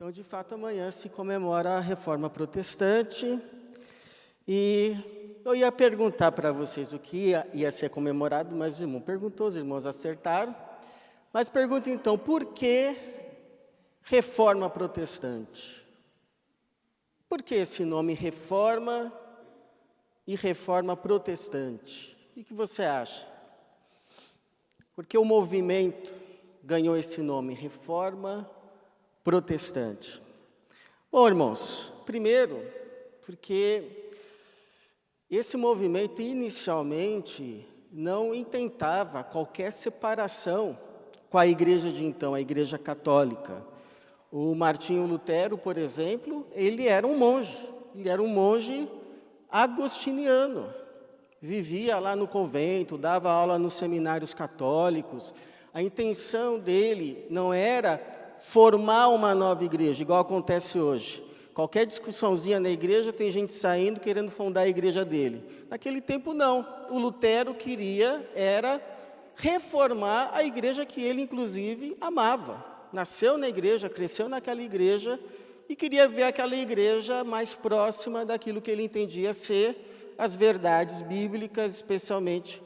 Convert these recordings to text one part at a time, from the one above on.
Então, de fato, amanhã se comemora a Reforma Protestante e eu ia perguntar para vocês o que ia ser comemorado, mas o irmão perguntou, os irmãos acertaram. Mas pergunta então, por que Reforma Protestante? Por que esse nome Reforma e Reforma Protestante? O que você acha? Porque o movimento ganhou esse nome, Reforma Protestante. Bom, irmãos, primeiro, porque esse movimento inicialmente não intentava qualquer separação com a igreja de então, a igreja católica. O Martinho Lutero, por exemplo, ele era um monge agostiniano. Vivia lá no convento, dava aula nos seminários católicos. A intenção dele não era formar uma nova igreja, igual acontece hoje. Qualquer discussãozinha na igreja, tem gente saindo querendo fundar a igreja dele. Naquele tempo, não. O Lutero queria, era reformar a igreja que ele, inclusive, amava. Nasceu na igreja, cresceu naquela igreja e queria ver aquela igreja mais próxima daquilo que ele entendia ser as verdades bíblicas, especialmente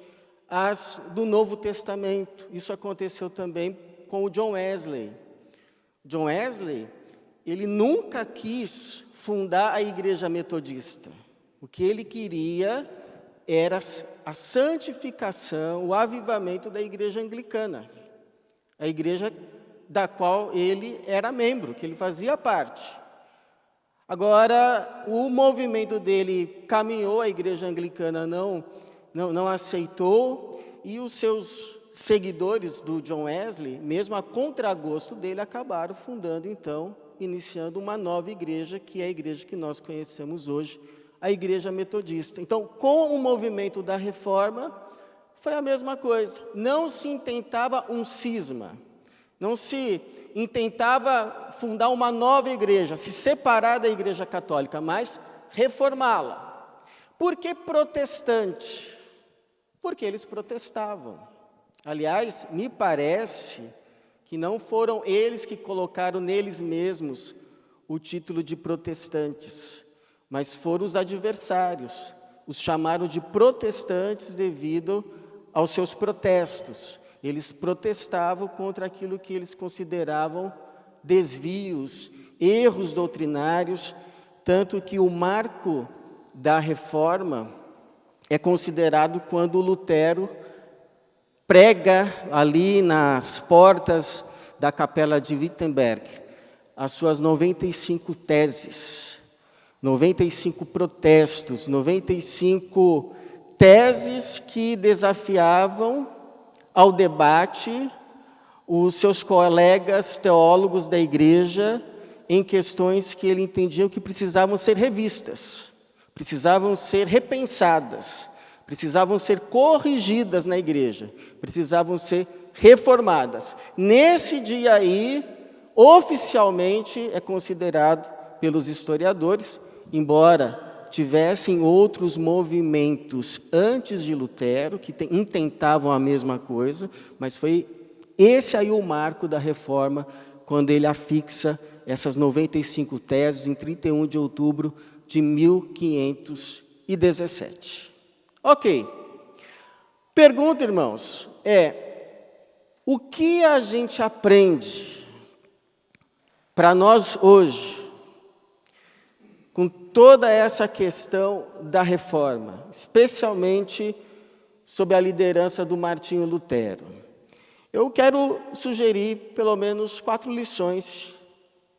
as do Novo Testamento. Isso aconteceu também com o John Wesley. John Wesley, ele nunca quis fundar a igreja metodista. O que ele queria era a santificação, o avivamento da igreja anglicana. A igreja da qual ele era membro, que ele fazia parte. Agora, o movimento dele caminhou, a igreja anglicana não aceitou, e os seus seguidores do John Wesley, mesmo a contragosto dele, acabaram fundando, então, iniciando uma nova igreja, que é a igreja que nós conhecemos hoje, a igreja metodista. Então, com o movimento da reforma, foi a mesma coisa. Não se intentava um cisma, não se intentava fundar uma nova igreja, se separar da igreja católica, mas reformá-la. Por que protestante? Porque eles protestavam. Aliás, me parece que não foram eles que colocaram neles mesmos o título de protestantes, mas foram os adversários. Os chamaram de protestantes devido aos seus protestos. Eles protestavam contra aquilo que eles consideravam desvios, erros doutrinários, tanto que o marco da reforma é considerado quando Lutero prega ali nas portas da capela de Wittenberg as suas 95 teses, 95 protestos, 95 teses que desafiavam ao debate os seus colegas teólogos da igreja em questões que ele entendia que precisavam ser revistas, precisavam ser repensadas, precisavam ser corrigidas na igreja, precisavam ser reformadas. Nesse dia aí, oficialmente é considerado pelos historiadores, embora tivessem outros movimentos antes de Lutero, que intentavam a mesma coisa, mas foi esse aí o marco da reforma, quando ele afixa essas 95 teses em 31 de outubro de 1517. Ok. Pergunta, irmãos, o que a gente aprende para nós hoje, com toda essa questão da reforma, especialmente sob a liderança do Martinho Lutero? Eu quero sugerir pelo menos 4 lições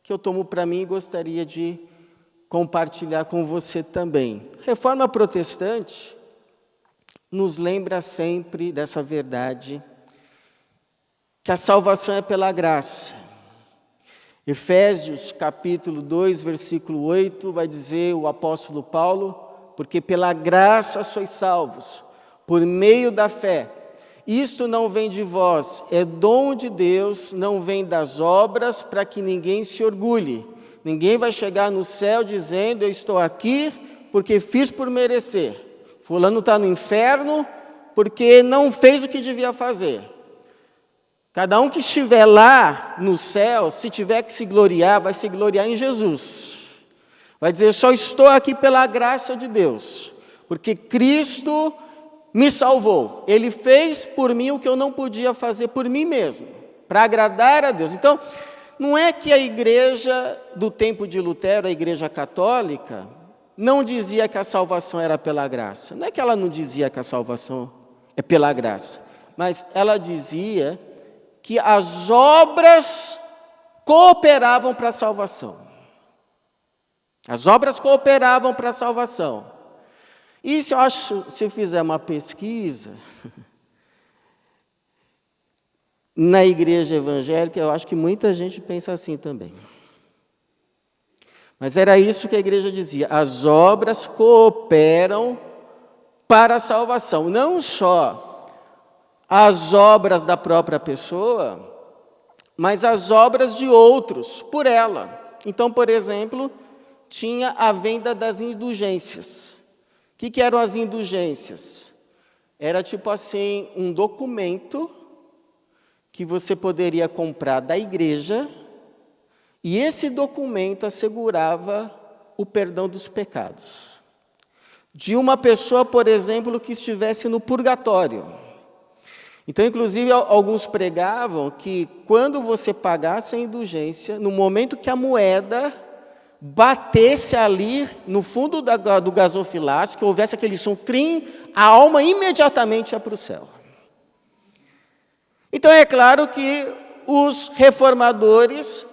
que eu tomo para mim e gostaria de compartilhar com você também. Reforma protestante nos lembra sempre dessa verdade, que a salvação é pela graça. Efésios capítulo 2, versículo 8, vai dizer o apóstolo Paulo, porque pela graça sois salvos, por meio da fé. Isto não vem de vós, é dom de Deus, não vem das obras, para que ninguém se orgulhe. Ninguém vai chegar no céu dizendo, eu estou aqui porque fiz por merecer. Fulano está no inferno porque não fez o que devia fazer. Cada um que estiver lá no céu, se tiver que se gloriar, vai se gloriar em Jesus. Vai dizer, só estou aqui pela graça de Deus, porque Cristo me salvou. Ele fez por mim o que eu não podia fazer por mim mesmo, para agradar a Deus. Então, não é que a igreja do tempo de Lutero, a igreja católica, não dizia que a salvação era pela graça. Não é que ela não dizia que a salvação é pela graça, mas ela dizia que as obras cooperavam para a salvação. As obras cooperavam para a salvação. E se eu fizer uma pesquisa, na igreja evangélica, eu acho que muita gente pensa assim também. Mas era isso que a igreja dizia, as obras cooperam para a salvação. Não só as obras da própria pessoa, mas as obras de outros, por ela. Então, por exemplo, tinha a venda das indulgências. O que eram as indulgências? Era tipo assim, um documento que você poderia comprar da igreja, e esse documento assegurava o perdão dos pecados. De uma pessoa, por exemplo, que estivesse no purgatório. Então, inclusive, alguns pregavam que quando você pagasse a indulgência, no momento que a moeda batesse ali no fundo do gasofilácio, que houvesse aquele som trim, a alma imediatamente ia para o céu. Então, é claro que os reformadores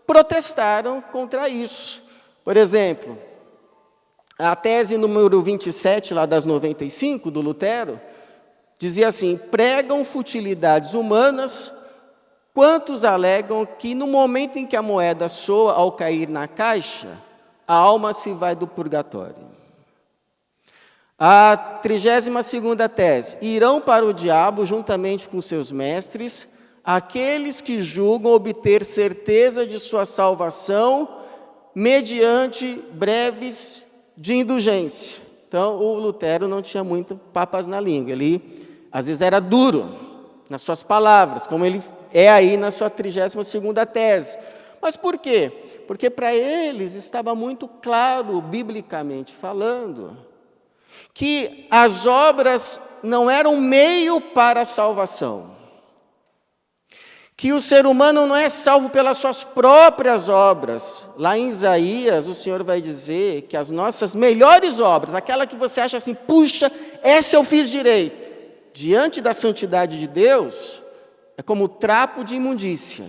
protestaram contra isso. Por exemplo, a tese número 27, lá das 95, do Lutero, dizia assim, pregam futilidades humanas, quantos alegam que no momento em que a moeda soa ao cair na caixa, a alma se vai do purgatório. A 32ª tese, irão para o diabo juntamente com seus mestres, aqueles que julgam obter certeza de sua salvação mediante breves de indulgência. Então, o Lutero não tinha muito papas na língua, ele às vezes era duro nas suas palavras, como ele é aí na sua 32ª tese. Mas por quê? Porque para eles estava muito claro, biblicamente falando, que as obras não eram meio para a salvação. Que o ser humano não é salvo pelas suas próprias obras. Lá em Isaías, o Senhor vai dizer que as nossas melhores obras, aquela que você acha assim, puxa, essa eu fiz direito, diante da santidade de Deus, é como trapo de imundícia.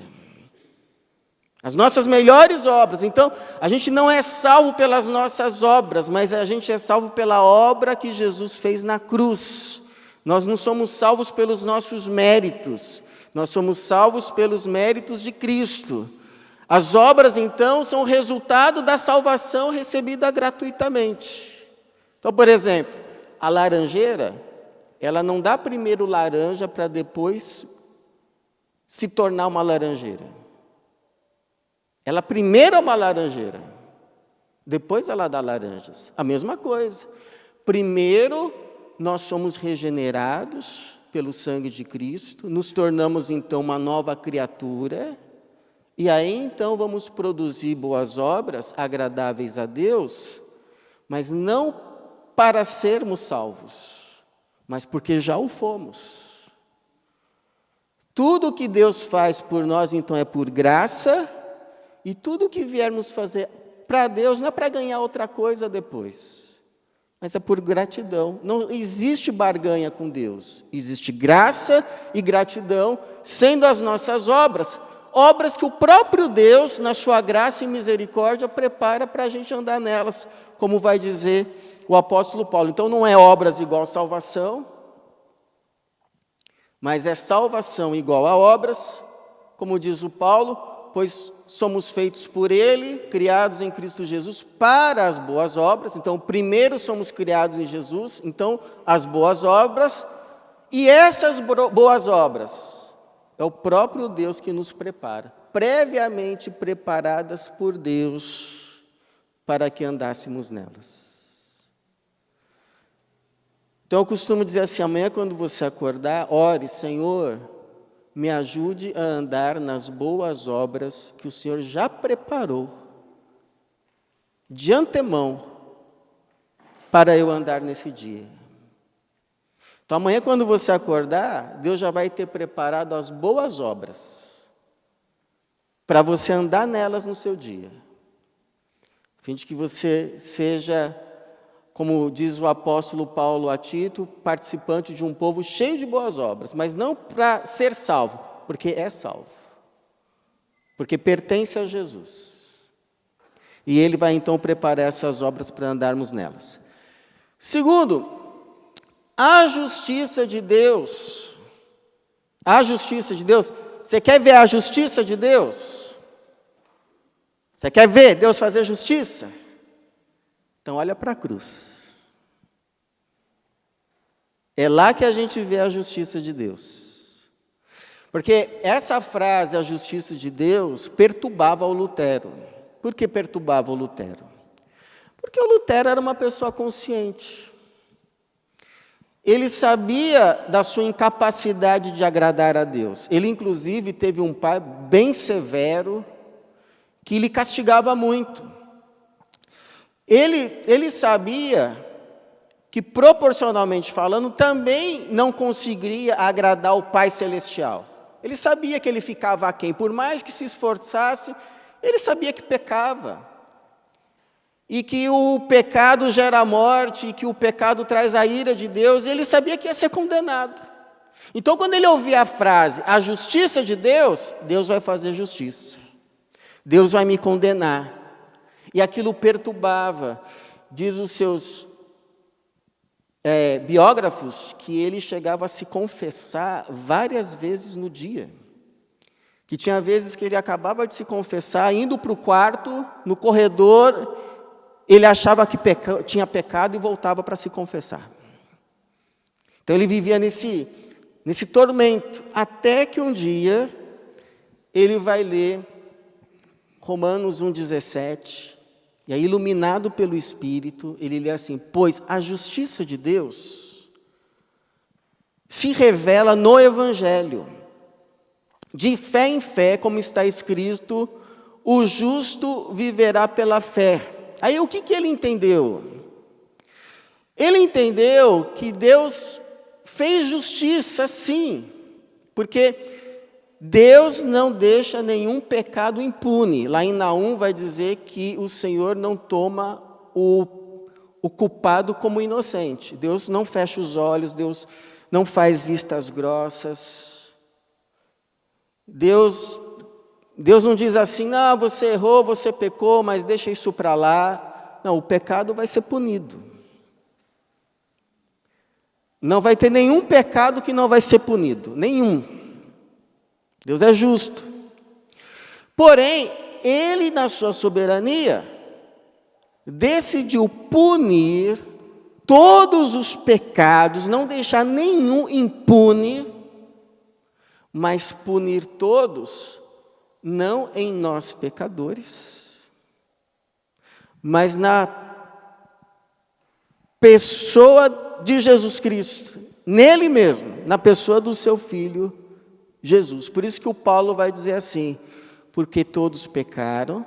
As nossas melhores obras. Então, a gente não é salvo pelas nossas obras, mas a gente é salvo pela obra que Jesus fez na cruz. Nós não somos salvos pelos nossos méritos, nós somos salvos pelos méritos de Cristo. As obras, então, são resultado da salvação recebida gratuitamente. Então, por exemplo, a laranjeira, ela não dá primeiro laranja para depois se tornar uma laranjeira. Ela primeiro é uma laranjeira, depois ela dá laranjas. A mesma coisa. Primeiro, nós somos regenerados pelo sangue de Cristo, nos tornamos então uma nova criatura, e aí então vamos produzir boas obras agradáveis a Deus, mas não para sermos salvos, mas porque já o fomos. Tudo que Deus faz por nós então é por graça, e tudo que viermos fazer para Deus não é para ganhar outra coisa depois, mas é por gratidão. Não existe barganha com Deus, existe graça e gratidão, sendo as nossas obras, obras que o próprio Deus, na sua graça e misericórdia, prepara para a gente andar nelas, como vai dizer o apóstolo Paulo. Então não é obras igual salvação, mas é salvação igual a obras, como diz o Paulo, pois somos feitos por Ele, criados em Cristo Jesus para as boas obras. Então, primeiro somos criados em Jesus, então as boas obras, e essas boas obras é o próprio Deus que nos prepara, previamente preparadas por Deus para que andássemos nelas. Então, eu costumo dizer assim, amanhã quando você acordar, ore, Senhor, me ajude a andar nas boas obras que o Senhor já preparou de antemão para eu andar nesse dia. Então, amanhã, quando você acordar, Deus já vai ter preparado as boas obras para você andar nelas no seu dia, a fim de que você seja, como diz o apóstolo Paulo a Tito, participante de um povo cheio de boas obras, mas não para ser salvo, porque é salvo, porque pertence a Jesus. E Ele vai então preparar essas obras para andarmos nelas. Segundo, a justiça de Deus. A justiça de Deus. Você quer ver a justiça de Deus? Você quer ver Deus fazer justiça? Então olha para a cruz. É lá que a gente vê a justiça de Deus. Porque essa frase, a justiça de Deus, perturbava o Lutero. Por que perturbava o Lutero? Porque o Lutero era uma pessoa consciente. Ele sabia da sua incapacidade de agradar a Deus. Ele, inclusive, teve um pai bem severo, que lhe castigava muito. Ele sabia que, proporcionalmente falando, também não conseguiria agradar o Pai Celestial. Ele sabia que ele ficava aquém. Por mais que se esforçasse, ele sabia que pecava. E que o pecado gera morte, e que o pecado traz a ira de Deus, ele sabia que ia ser condenado. Então, quando ele ouvia a frase, a justiça de Deus, Deus vai fazer justiça. Deus vai me condenar. E aquilo perturbava. Diz os seus biógrafos que ele chegava a se confessar várias vezes no dia. Que tinha vezes que ele acabava de se confessar, indo para o quarto, no corredor, ele achava que tinha pecado e voltava para se confessar. Então ele vivia nesse tormento, até que um dia ele vai ler Romanos 1,17, e aí, iluminado pelo Espírito, ele lê assim: pois a justiça de Deus se revela no Evangelho, de fé em fé, como está escrito, o justo viverá pela fé. Aí o que ele entendeu? Ele entendeu que Deus fez justiça, sim, porque Deus não deixa nenhum pecado impune. Lá em Naum vai dizer que o Senhor não toma o culpado como inocente. Deus não fecha os olhos, Deus não faz vistas grossas. Deus não diz assim: não, você errou, você pecou, mas deixa isso para lá. Não, o pecado vai ser punido. Não vai ter nenhum pecado que não vai ser punido, nenhum. Deus é justo. Porém, Ele, na sua soberania, decidiu punir todos os pecados, não deixar nenhum impune, mas punir todos, não em nós pecadores, mas na pessoa de Jesus Cristo, nele mesmo, na pessoa do seu Filho Jesus. Por isso que o Paulo vai dizer assim: porque todos pecaram,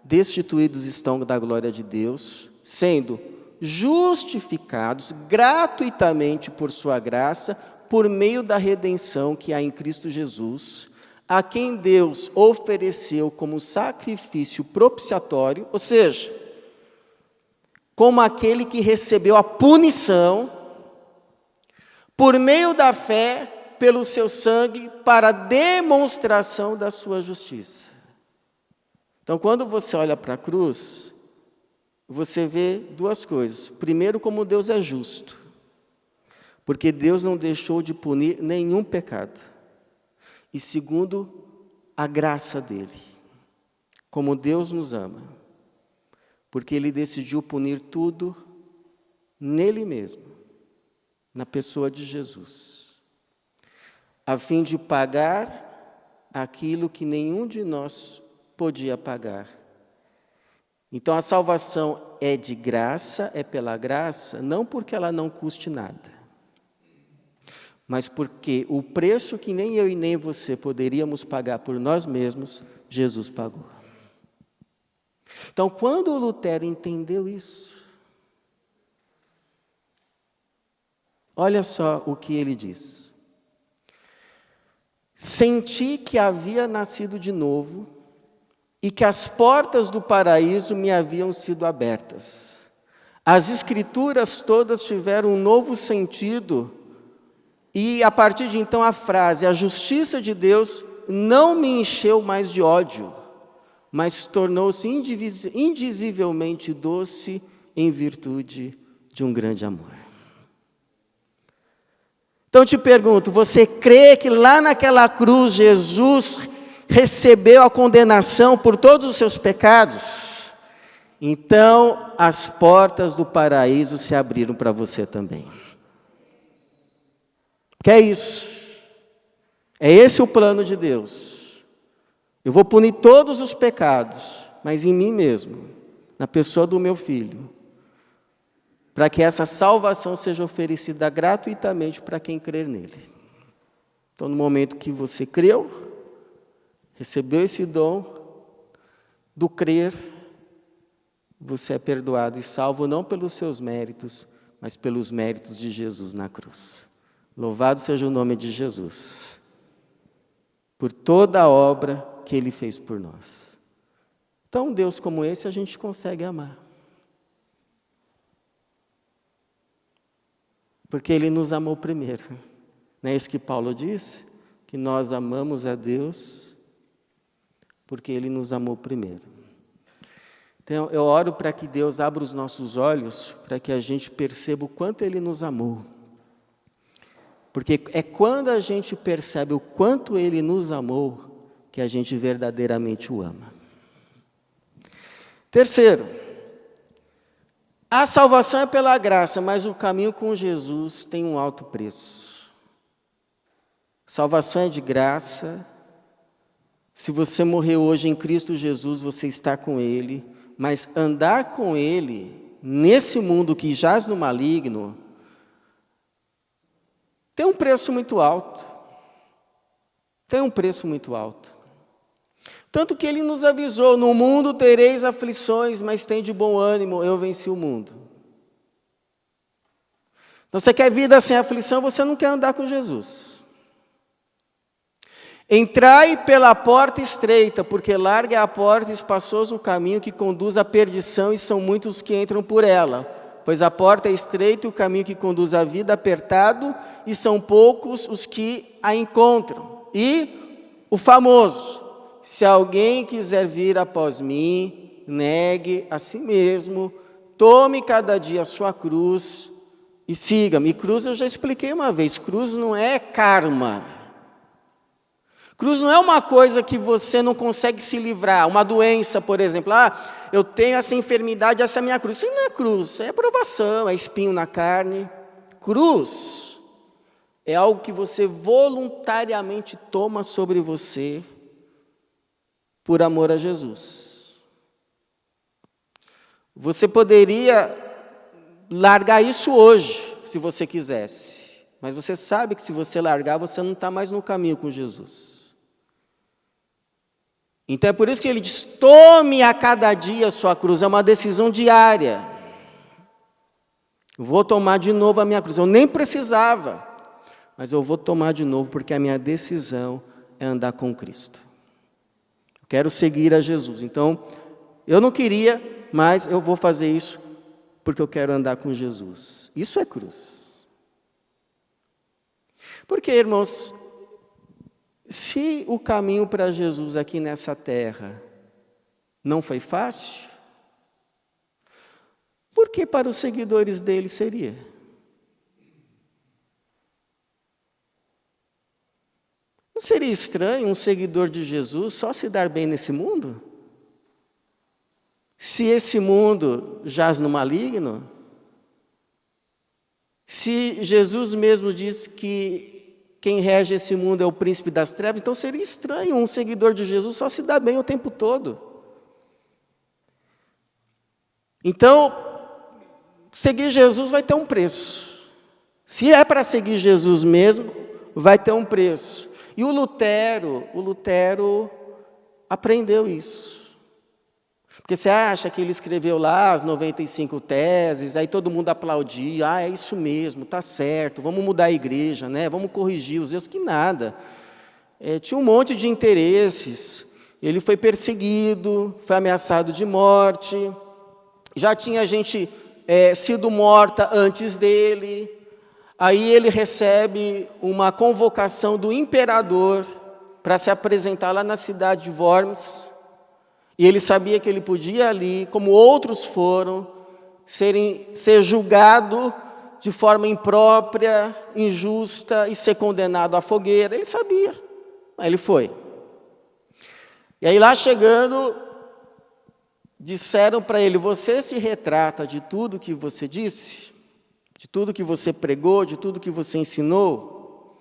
destituídos estão da glória de Deus, sendo justificados gratuitamente por sua graça, por meio da redenção que há em Cristo Jesus, a quem Deus ofereceu como sacrifício propiciatório, ou seja, como aquele que recebeu a punição, por meio da fé, pelo seu sangue, para a demonstração da sua justiça. Então, quando você olha para a cruz, você vê duas coisas. Primeiro, como Deus é justo, porque Deus não deixou de punir nenhum pecado. E segundo, a graça dele, como Deus nos ama, porque Ele decidiu punir tudo nele mesmo, na pessoa de Jesus, a fim de pagar aquilo que nenhum de nós podia pagar. Então a salvação é de graça, é pela graça, não porque ela não custe nada, mas porque o preço que nem eu e nem você poderíamos pagar por nós mesmos, Jesus pagou. Então, quando o Lutero entendeu isso, olha só o que ele diz. Senti que havia nascido de novo e que as portas do paraíso me haviam sido abertas. As escrituras todas tiveram um novo sentido e, a partir de então, a frase, a justiça de Deus não me encheu mais de ódio, mas tornou-se indizivelmente doce em virtude de um grande amor. Então eu te pergunto, você crê que lá naquela cruz Jesus recebeu a condenação por todos os seus pecados? Então as portas do paraíso se abriram para você também. Que é isso? É esse o plano de Deus. Eu vou punir todos os pecados, mas em mim mesmo, na pessoa do meu filho, para que essa salvação seja oferecida gratuitamente para quem crer nele. Então, no momento que você creu, recebeu esse dom do crer, você é perdoado e salvo não pelos seus méritos, mas pelos méritos de Jesus na cruz. Louvado seja o nome de Jesus, por toda a obra que Ele fez por nós. Então, um Deus como esse a gente consegue amar. Porque Ele nos amou primeiro. Não é isso que Paulo diz? Que nós amamos a Deus porque Ele nos amou primeiro. Então, eu oro para que Deus abra os nossos olhos, para que a gente perceba o quanto Ele nos amou. Porque é quando a gente percebe o quanto Ele nos amou, que a gente verdadeiramente o ama. Terceiro, a salvação é pela graça, mas o caminho com Jesus tem um alto preço. Salvação é de graça. Se você morrer hoje em Cristo Jesus, você está com Ele. Mas andar com Ele, nesse mundo que jaz no maligno, tem um preço muito alto. Tem um preço muito alto. Tanto que Ele nos avisou, no mundo tereis aflições, mas tem de bom ânimo, eu venci o mundo. Então, você quer vida sem aflição, você não quer andar com Jesus. Entrai pela porta estreita, porque larga é a porta e espaçoso o caminho que conduz à perdição, e são muitos os que entram por ela. Pois a porta é estreita e o caminho que conduz à vida apertado, e são poucos os que a encontram. E o famoso: se alguém quiser vir após mim, negue a si mesmo, tome cada dia a sua cruz e siga-me. E cruz eu já expliquei uma vez, cruz não é karma. Cruz não é uma coisa que você não consegue se livrar, uma doença, por exemplo. Eu tenho essa enfermidade, essa é a minha cruz. Isso não é cruz, isso é provação, é espinho na carne. Cruz é algo que você voluntariamente toma sobre você, por amor a Jesus. Você poderia largar isso hoje, se você quisesse. Mas você sabe que se você largar, você não está mais no caminho com Jesus. Então é por isso que ele diz, tome a cada dia a sua cruz. É uma decisão diária. Vou tomar de novo a minha cruz. Eu nem precisava, mas eu vou tomar de novo, porque a minha decisão é andar com Cristo. Quero seguir a Jesus. Então, eu não queria, mas eu vou fazer isso porque eu quero andar com Jesus. Isso é cruz. Porque, irmãos, se o caminho para Jesus aqui nessa terra não foi fácil, por que para os seguidores dele seria? Não seria estranho um seguidor de Jesus só se dar bem nesse mundo? Se esse mundo jaz no maligno, se Jesus mesmo diz que quem rege esse mundo é o príncipe das trevas, então seria estranho um seguidor de Jesus só se dar bem o tempo todo. Então, seguir Jesus vai ter um preço. Se é para seguir Jesus mesmo, vai ter um preço. E o Lutero aprendeu isso. Porque você acha que ele escreveu lá as 95 teses, aí todo mundo aplaudia, é isso mesmo, tá certo, vamos mudar a igreja, né? Vamos corrigir os erros, que nada. Tinha um monte de interesses, ele foi perseguido, foi ameaçado de morte, já tinha gente sido morta antes dele, aí ele recebe uma convocação do imperador para se apresentar lá na cidade de Worms, e ele sabia que ele podia ali, como outros foram, ser julgado de forma imprópria, injusta e ser condenado à fogueira. Ele sabia, mas ele foi. E aí lá chegando, disseram para ele, você se retrata de tudo que você disse, de tudo que você pregou, de tudo que você ensinou?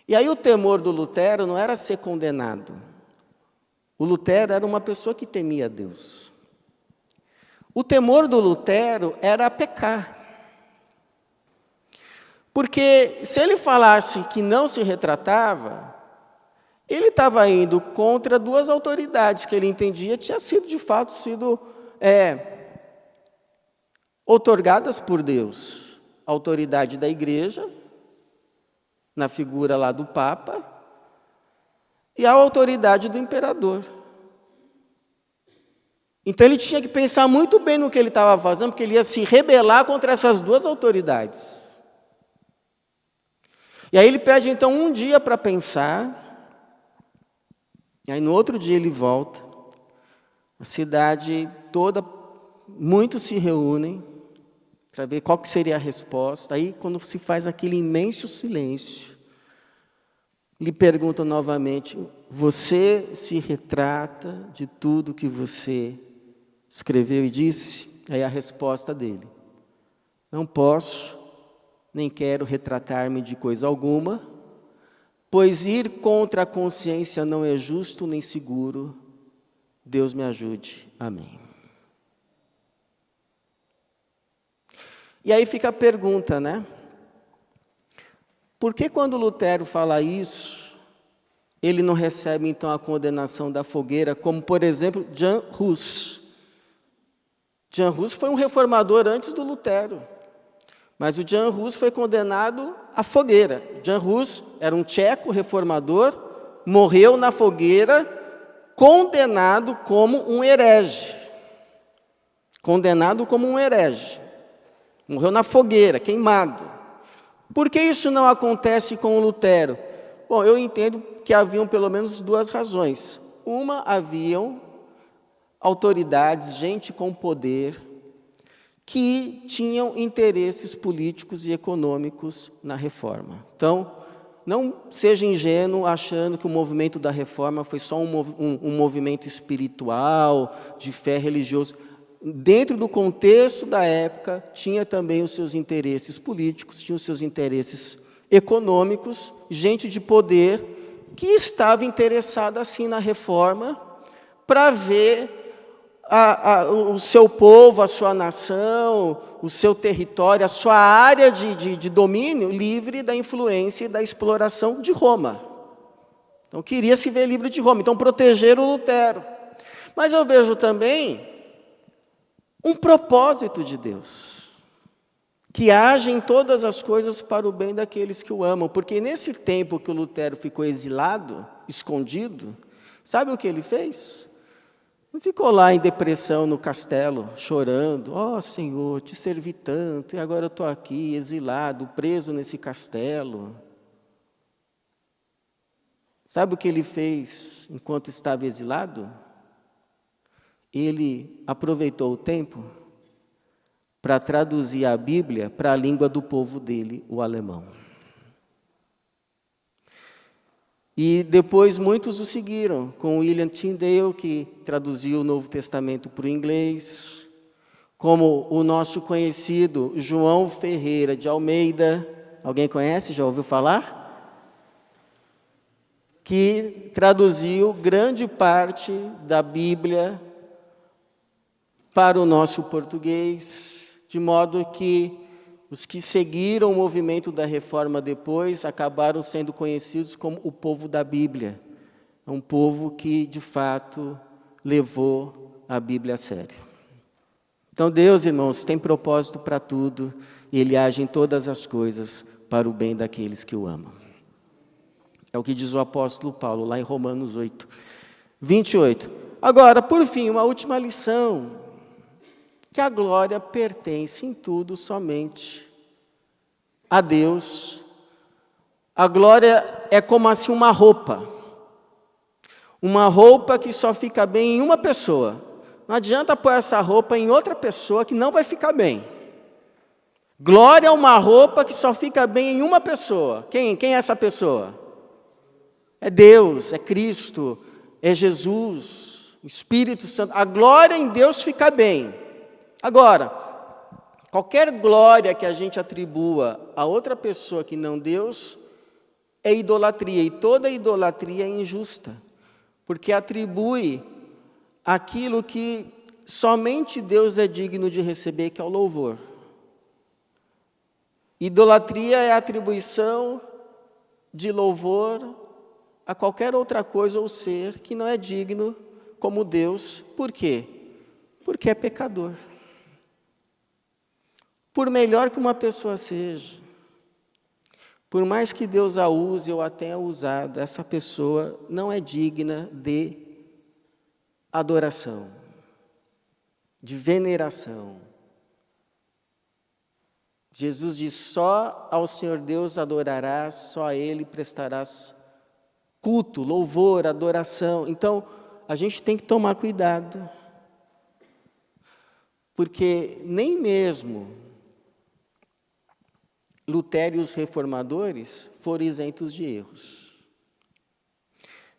E aí o temor do Lutero não era ser condenado. O Lutero era uma pessoa que temia Deus. O temor do Lutero era pecar. Porque se ele falasse que não se retratava, ele estava indo contra duas autoridades que ele entendia tinham sido, de fato, outorgadas por Deus. A autoridade da igreja, na figura lá do Papa, e a autoridade do imperador. Então ele tinha que pensar muito bem no que ele estava fazendo, porque ele ia se rebelar contra essas duas autoridades. E aí ele pede então um dia para pensar, e aí no outro dia ele volta, a cidade toda, muitos se reúnem, para ver qual que seria a resposta. Aí quando se faz aquele imenso silêncio, lhe perguntam novamente, você se retrata de tudo que você escreveu e disse? Aí a resposta dele, não posso, nem quero retratar-me de coisa alguma, pois ir contra a consciência não é justo nem seguro. Deus me ajude. Amém. E aí fica a pergunta, né? Por que quando Lutero fala isso, ele não recebe então a condenação da fogueira, como por exemplo Jan Hus? Jan Hus foi um reformador antes do Lutero, mas o Jan Hus foi condenado à fogueira. Jan Hus era um tcheco reformador, morreu na fogueira, condenado como um herege. Condenado como um herege. Morreu na fogueira, queimado. Por que isso não acontece com o Lutero? Bom, eu entendo que haviam pelo menos duas razões. Uma, haviam autoridades, gente com poder, que tinham interesses políticos e econômicos na reforma. Então, não seja ingênuo achando que o movimento da reforma foi só um movimento espiritual, de fé religiosa. Dentro do contexto da época, tinha também os seus interesses políticos, tinha os seus interesses econômicos, gente de poder que estava interessada assim na reforma para ver o seu povo, a sua nação, o seu território, a sua área de domínio livre da influência e da exploração de Roma. Então, queria se ver livre de Roma, então proteger o Lutero. Mas eu vejo também um propósito de Deus, que age em todas as coisas para o bem daqueles que o amam, porque nesse tempo que o Lutero ficou exilado, escondido, sabe o que ele fez? Não ficou lá em depressão no castelo, chorando, ó Senhor, te servi tanto, e agora eu estou aqui, exilado, preso nesse castelo. Sabe o que ele fez enquanto estava exilado? Ele aproveitou o tempo para traduzir a Bíblia para a língua do povo dele, o alemão. E depois muitos o seguiram, com William Tyndale, que traduziu o Novo Testamento para o inglês, como o nosso conhecido João Ferreira de Almeida. Alguém conhece? Já ouviu falar? Que traduziu grande parte da Bíblia para o nosso português, de modo que os que seguiram o movimento da reforma depois acabaram sendo conhecidos como o povo da Bíblia. É um povo que, de fato, levou a Bíblia a sério. Então, Deus, irmãos, tem propósito para tudo e Ele age em todas as coisas para o bem daqueles que o amam. É o que diz o apóstolo Paulo, lá em Romanos 8, 28. Agora, por fim, uma última lição, que a glória pertence em tudo somente a Deus. A glória é como assim uma roupa que só fica bem em uma pessoa. Não adianta pôr essa roupa em outra pessoa que não vai ficar bem. Glória é uma roupa que só fica bem em uma pessoa. Quem é essa pessoa? É Deus, é Cristo, é Jesus, o Espírito Santo. A glória em Deus fica bem. Agora, qualquer glória que a gente atribua a outra pessoa que não Deus, é idolatria. E toda idolatria é injusta, porque atribui aquilo que somente Deus é digno de receber, que é o louvor. Idolatria é a atribuição de louvor a qualquer outra coisa ou ser que não é digno como Deus. Por quê? Porque é pecador. Por melhor que uma pessoa seja, por mais que Deus a use ou a tenha usado, essa pessoa não é digna de adoração, de veneração. Jesus diz: só ao Senhor Deus adorarás, só a Ele prestarás culto, louvor, adoração. Então, a gente tem que tomar cuidado, porque nem mesmo Lutero e os reformadores foram isentos de erros.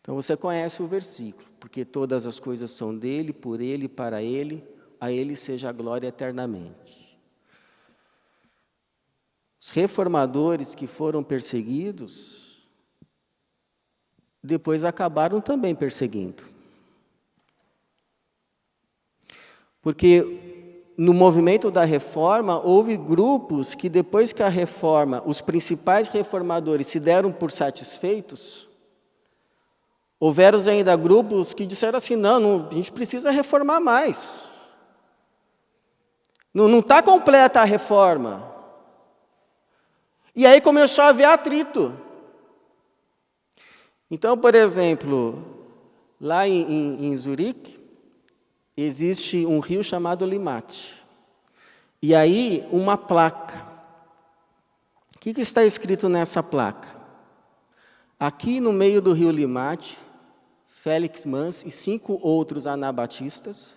Então, você conhece o versículo: porque todas as coisas são dele, por ele e para ele, a ele seja a glória eternamente. Os reformadores que foram perseguidos, depois acabaram também perseguindo. Porque no movimento da reforma, houve grupos que depois que a reforma, os principais reformadores se deram por satisfeitos, houveram ainda grupos que disseram assim: não, a gente precisa reformar mais. Não está completa a reforma. E aí começou a haver atrito. Então, por exemplo, lá em Zurique, existe um rio chamado Limate. E aí, uma placa. O que está escrito nessa placa? Aqui no meio do rio Limate, Félix Mans e 5 outros anabatistas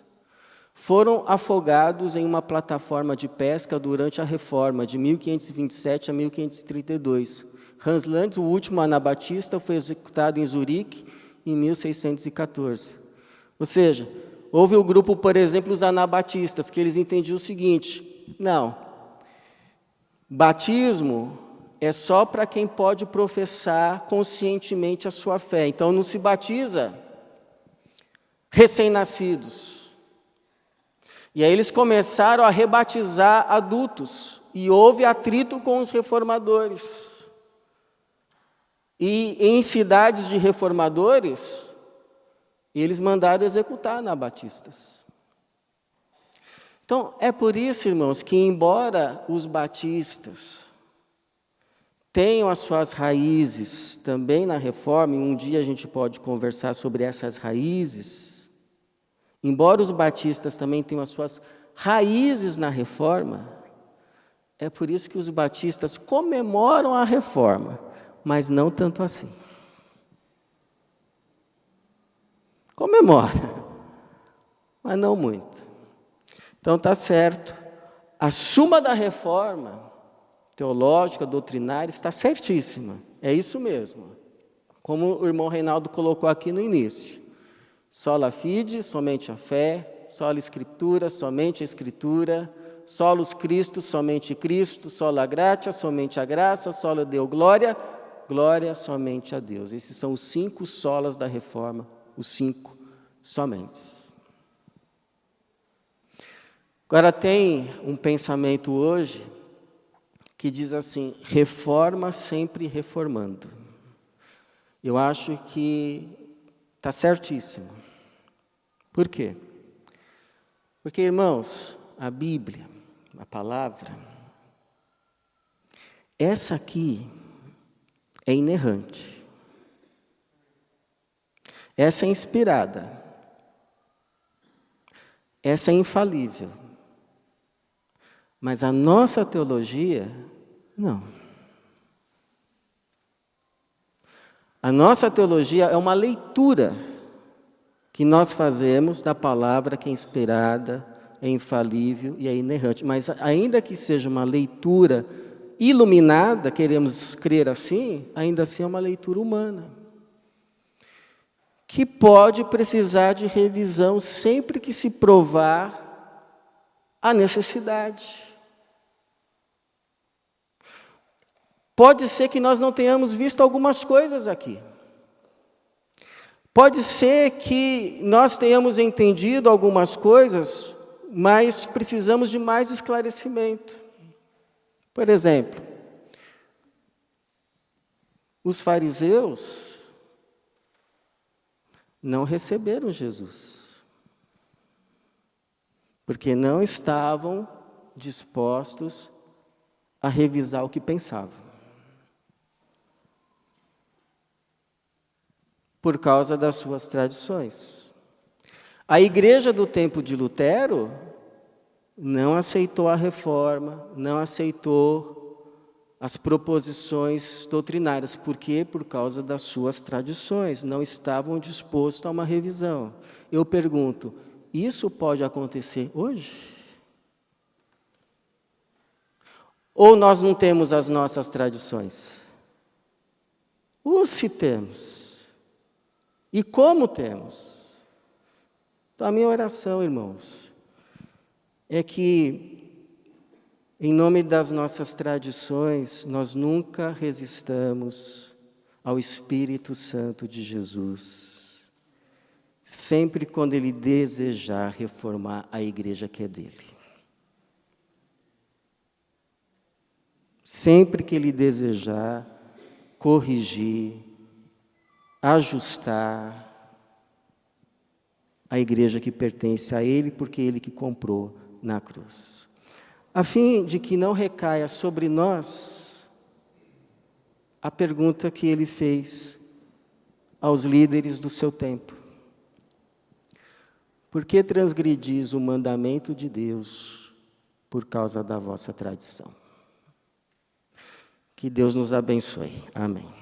foram afogados em uma plataforma de pesca durante a reforma de 1527 a 1532. Hans Lanz, o último anabatista, foi executado em Zurique em 1614. Ou seja, houve o grupo, por exemplo, os anabatistas, que eles entendiam o seguinte: não, batismo é só para quem pode professar conscientemente a sua fé. Então, não se batiza recém-nascidos. E aí eles começaram a rebatizar adultos, e houve atrito com os reformadores. E em cidades de reformadores, eles mandaram executar anabatistas. Então, é por isso, irmãos, que embora os batistas tenham as suas raízes também na reforma, e um dia a gente pode conversar sobre essas raízes, embora os batistas também tenham as suas raízes na reforma, é por isso que os batistas comemoram a reforma, mas não tanto assim. Comemora, mas não muito. Então está certo, a suma da reforma teológica, doutrinária, está certíssima, é isso mesmo. Como o irmão Reinaldo colocou aqui no início: sola fide, somente a fé; sola escritura, somente a escritura; solus Christus, somente Cristo; sola gratia, somente a graça; sola Deo gloria, glória somente a Deus. Esses são os 5 solas da reforma, os 5 somente. Agora tem um pensamento hoje que diz assim: reforma sempre reformando. Eu acho que está certíssimo. Por quê? Porque, irmãos, a Bíblia, a palavra, essa aqui é inerrante. Essa é inspirada. Essa é infalível. Mas a nossa teologia, não. A nossa teologia é uma leitura que nós fazemos da palavra que é inspirada, é infalível e é inerrante. Mas ainda que seja uma leitura iluminada, queremos crer assim, ainda assim é uma leitura humana, que pode precisar de revisão sempre que se provar a necessidade. Pode ser que nós não tenhamos visto algumas coisas aqui. Pode ser que nós tenhamos entendido algumas coisas, mas precisamos de mais esclarecimento. Por exemplo, os fariseus não receberam Jesus, porque não estavam dispostos a revisar o que pensavam. Por causa das suas tradições. A igreja do tempo de Lutero não aceitou a reforma, não aceitou as proposições doutrinárias. Por quê? Por causa das suas tradições, não estavam dispostos a uma revisão. Eu pergunto, isso pode acontecer hoje? Ou nós não temos as nossas tradições? Ou se temos? E como temos? Então, a minha oração, irmãos, é que, em nome das nossas tradições, nós nunca resistamos ao Espírito Santo de Jesus, sempre quando Ele desejar reformar a igreja que é dele. Sempre que Ele desejar corrigir, ajustar a igreja que pertence a Ele, porque Ele que comprou na cruz. A fim de que não recaia sobre nós a pergunta que Ele fez aos líderes do seu tempo. Por que transgredis o mandamento de Deus por causa da vossa tradição? Que Deus nos abençoe. Amém.